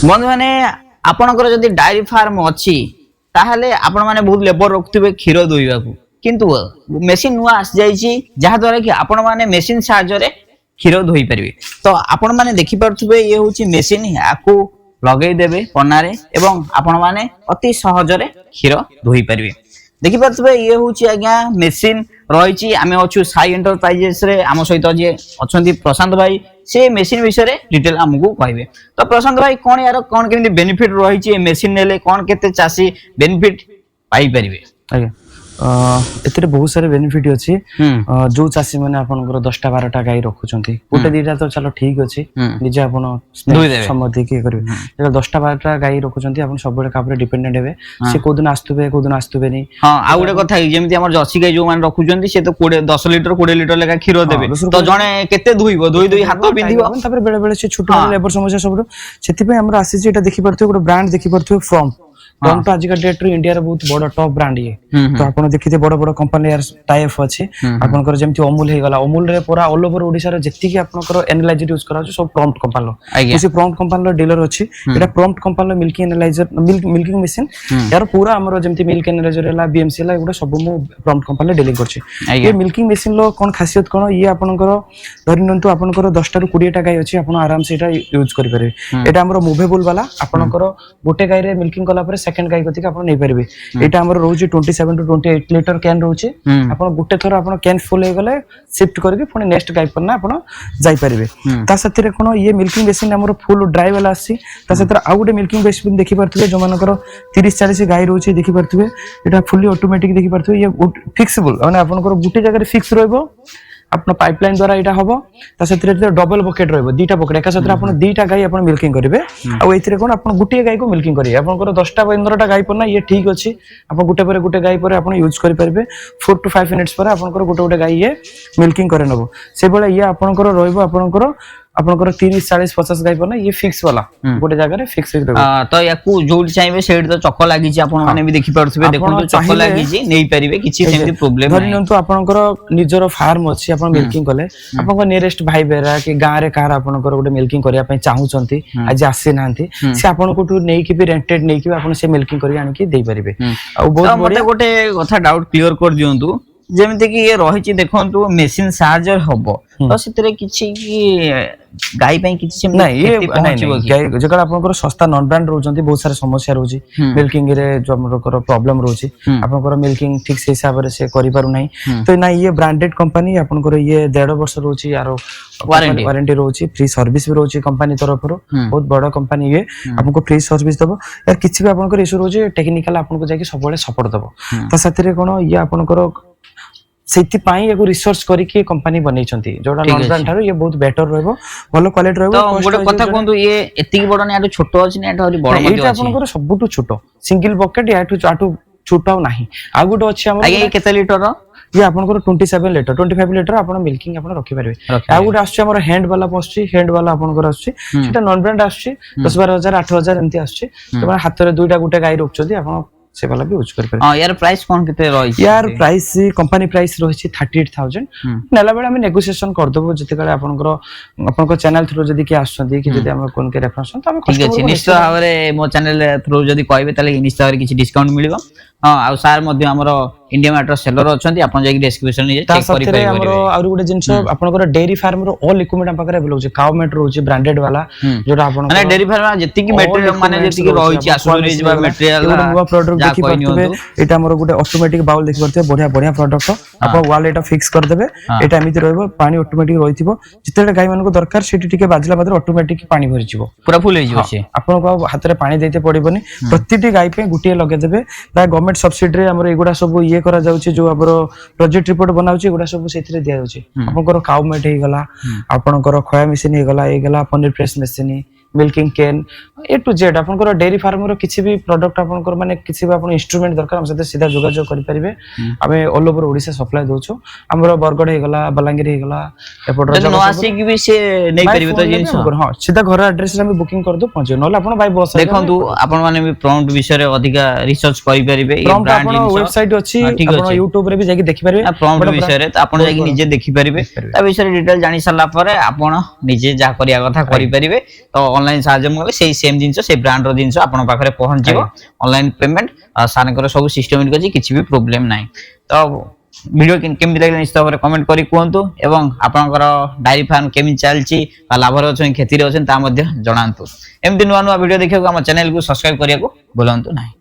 बंधु मैंने आपणकर जदि डायरी फार्म अच्छी ताहले आपण माने बहुत लेबर रखुथिबे क्षीर दुइबाकू किंतु मेसिन नुआ आस जाईची जहा द्वारा कि आपण माने मेसिन साहाय्य रे क्षीर धोई परिबे तो आपण माने देखि परथुबे ये होची मेसिन याकू लगेई देबे पन्नारे एवं आपण माने अति सहज रे क्षीर धोई परिबे देखि परथुबे ये होची आज्ञा मेसिन रहिची आमे अछु साई एंटरप्राइजेस रे आम सहित जे अछंती प्रशांत भाई से मेसिन विषय रे डिटेल हमकु कहबे तो प्रशांत भाई कोन यार कोन केमि बेनिफिट रहिची मेसिन नेले कोन केते चासी बेनिफिट पाई परिबे आज्ञा एते बहुत सारे बेनिफिट अछि जो चासी माने आपनकर 10टा 12टा गाई रखुचंती गोटे दीटा तो चलो ठीक अछि निजे आपन समझि के करबे 10टा 12टा गाई रखुचंती आपन सब बेले कापरे डिपेंडेंट हेबे से कोदिन आस्तुबे नहीं हां आ गुटे कथा जेमिति हमर जर्सी गाई जो मान रखुचंती से तो 10 लीटर 20 लीटर लेका क्षीर देबे तो जणे केते धुइबो दुई हाथ बिंधिबो तापर बेले बेले से छोटो लेबर समस्या सब सेति पे हमरा आसी जे एटा देखि परथो गोटे ब्रांड देखि परथो फ्रॉम फ्रॉम तो आजिका डेट रे इंडिया रे बहुत बड़ टॉप ब्रांड ये तो आपण देखिते बड़ बड़ कंपनी यार टाई अप अछि आपनकर जेमति अमूल हे गला अमूल रे पूरा ऑल ओवर ओडिसा रे जत्ति कि आपनकर एनालाइजर यूज करा सब प्रॉम्प्ट कंपनी लो से प्रॉम्प्ट कंपनी लो डीलर अछि एटा प्रॉम्प्ट कंपनी लो मिल्किंग एनालाइजर मिल्किंग मशीन यार पूरा हमर जेमति मिल्क एनालाइजर हला बीएमसी हला एगुडा सब मु प्रॉम्प्ट कंपनी डीलिंग करछि ये मिल्किंग मशीन लो कोन खासियत कोन ये आपनकर धरिनंतु आपनकर 10 टा रु 20 टा गाय अछि आपण आराम से एटा यूज करि परिबे एटा हमर मूवेबल वाला आपनकर गोटे गाय रे मिल्किंग कला पर सेकंड गाय गति आपण नै परिबे एटा हमर रहउची 27 टू 28 लीटर कैन रहउची आपण गुटे थोर आपण कैन फुल हे गले शिफ्ट करके पुनी नेक्स्ट गाय पर ना आपण जाई परिबे ता सती रे कोन ये मिल्किंग मशीन हमर फुल ड्राई वाला आसी ता सती रे आ गुटे मिल्किंग मशीन देखि परथुबे जो मानकर 30 40 गाय रहउची देखि परथुबे एटा फुली ऑटोमेटिक देखि परथुबे ये फिक्सेबल माने आपनकर गुटे जगह रे फिक्स रहइबो अपन पाइपलाइन द्वारा एटा हबो ता सेतरे डबल बकेट रहबो दीटा बकेट एका सतरे अपन दीटा गाय अपन मिल्किंग करिवे आ एथिरे कोन अपन गुटे गाय को मिल्किंग करिवे आपनकर 10 टा 15 टा गाय पर ना ये ठीक अछि अपन गुटे पर गुटे गाय पर अपन यूज करि परबे 4 टू 5 मिनिट्स पर आपनकर गुटे गुटे गाय ये मिल्किंग करे नबो से बेला ये आपनकर रहइबो आपनकर 30 40 50 गाय पर ना ये फिक्स वाला गोटे जगह रे फिक्स रहबो तो याकू जोल चाइबे सेड तो चक्क लागि छि आपन माने भी देखि परथुबे देखो चक्क लागि छि नै परिबे किछि सेमति प्रॉब्लम नै धरिनंतु आपनकर निजरो फार्म अछि आपन मिल्किंग कले आपनकर नियरेस्ट भाई बेरा कि गां रे कार आपनकर गोटे मिल्किंग करिया पय चाहू चंती आज आसी नांती से आपन कोठु नै कि भी रेंटेड नै कि आपन से मिल्किंग करि आनि कि देई परिबे आ बहुत बढ़िया गोटे कथा डाउट क्लियर कर दियंतु जेमते कि ये रहिछि देखंतु मेसिन चार्जर हबो तो सितरे किछि कि गाय पय किछि नै ये गाय जकरा आपनकर सस्ता नॉन ब्रांड रहउचंती बहुत सारे समस्या रहउची मिल्किंग रे जो हमरकर प्रॉब्लम रहउची आपनकर मिल्किंग ठीक से हिसाब रे से करि पारु नै तो ना ये ब्रांडेड कंपनी आपनकर ये 1.5 वर्ष रहउची यारो वारंटी रहउची फ्री सर्विस भी रहउची कंपनी तरफ रो बहुत बड़ कंपनी ये आपनको फ्री सर्विस दबो यार किछि भी आपनकर इशू रहउची टेक्निकल आपनको जाके सब बेले सपोर्ट दबो त साथरे कोन ये आपनकर सेति पाई एगो रिसर्च करिके कंपनी बनै छथि जोडा नॉन ब्रांड थारो ये बहुत बेटर रहबो भलो क्वालिटी रहबो तो गोटे कथा कोंतु ये एतिकी बड नै आटो छोटो अछि नै आटो बड मते अछि एटा आपनकर सबटु छोटो सिंगल बकेट या आटो छोटो नाही आ गुटे अछि हमर आगे केते लीटर ये आपनकर 27 लीटर 25 लीटर आपन मिल्किंग आपन रखि परबे आ गुटे आछी हमर हैंड वाला पछी हैंड वाला आपनकर आछी सेटा नॉन ब्रांड आछी 10-12,000 8,000 एंती आछी तो हाथ रे दुईटा गुटे गाय रखछथि आपन से वाला भी यूज कर पर हां यार प्राइस कोन केते रही यार प्राइस कंपनी प्राइस रही 38,000 नेला बेला हम नेगोशिएशन कर देबो जते काले आपनकर चैनल थ्रू जदी के आछथि कि जदी हम कोन के रेफरेंस त हम ठीक अछि निश्चित भाबरे मो चैनल थ्रू जदी कहबे ताले निश्चित भाबरे किछि डिस्काउंट मिलिबो हां आ सार मध्ये हमरो इंडिया मैटर सेलर अछंती आपन जाकी डिस्क्रिप्शन नि चेक करि पाइबे हमरो और गुटे जिंस आपनकर डेयरी फार्म रो ऑल इक्विपमेंट आपकर अवेलेबल छै काउ मेट रहउछि ब्रांडेड वाला जोटा आपन माने डेयरी फार्म जति की मटेरियल माने जति की रहिछि आसुरिज बा मटेरियल नुवा प्रोडक्ट देखि परतबे एटा हमरो गुटे ऑटोमेटिक बाउल देखि परतबे बढ़िया बढ़िया प्रोडक्ट आपन वाल एटा फिक्स कर देबे एटा एमिति रहबो पानी ऑटोमेटिक रहिथिबो जितेले गाय मानको दरकार सेठी टिके बाजला मात्र ऑटोमेटिक पानी भरि जिवो पूरा फुल हे जिवो से आपन को हाथ रे पानी देते पड़िबोनी प्रतिटी गाय पे गुटिए लगे देबे ता गवर्नमेंट सब्सिडी रे हमरो एगुडा सब ये करा जाउछि जो हमरो प्रोजेक्ट रिपोर्ट बनाउछि एगुडा सब सेथिरे दिया जाउछि आपनकर काउ मेट हे गला आपनकर खोया मशीन हे गला ए गला paneer press machine milking can A to Z आपनकर डेयरी फार्म रो किछि भी प्रोडक्ट आपनकर माने किछि भी आपन इंस्ट्रूमेंट दरकार हम सते सीधा जोगाजोग करि परिबे हमें ऑल ओवर ओडिसा सप्लाई दोछु हमरो बरगड हे गला बलांगीर हे गला एपड नो आसी कि भी से नै परिबे तो जिंस हां सीधा घर एड्रेस रे हम बुकिंग कर दो पहुंचे नले आपन बाय बस देखंतु आपन माने भी प्रॉम्प्ट विषय रे अधिका रिसर्च करि परिबे ए ब्रांड जिंस वेबसाइट अछि आपन YouTube रे भी जाके देखि परिबे प्रॉम्प्ट विषय रे त आपन जाके निजे देखि परिबे ता विषय रे डिटेल जानि सरला परे आपन निजे जा करिया कथा करि परिबे तो ऑनलाइन साहाय्य मले सेही सेम जिंस से ब्रांड रो जिंस आपन पाखरे पहुंच जिवो ऑनलाइन पेमेंट सानकर सब सिस्टमेटिक अछि किछि भी प्रॉब्लम नाही तो वीडियो केमि लागले निश्चित भाବରେ कमेंट करी कहंतु एवं आपनकर डायरी फार्म केमि चलछि बा लाभ रे अछि खेती रे अछि ता मध्ये जणांतु एमति नुवा नुवा वीडियो देखियो हम चैनल को सब्सक्राइब करिया को भूलंतु नाही।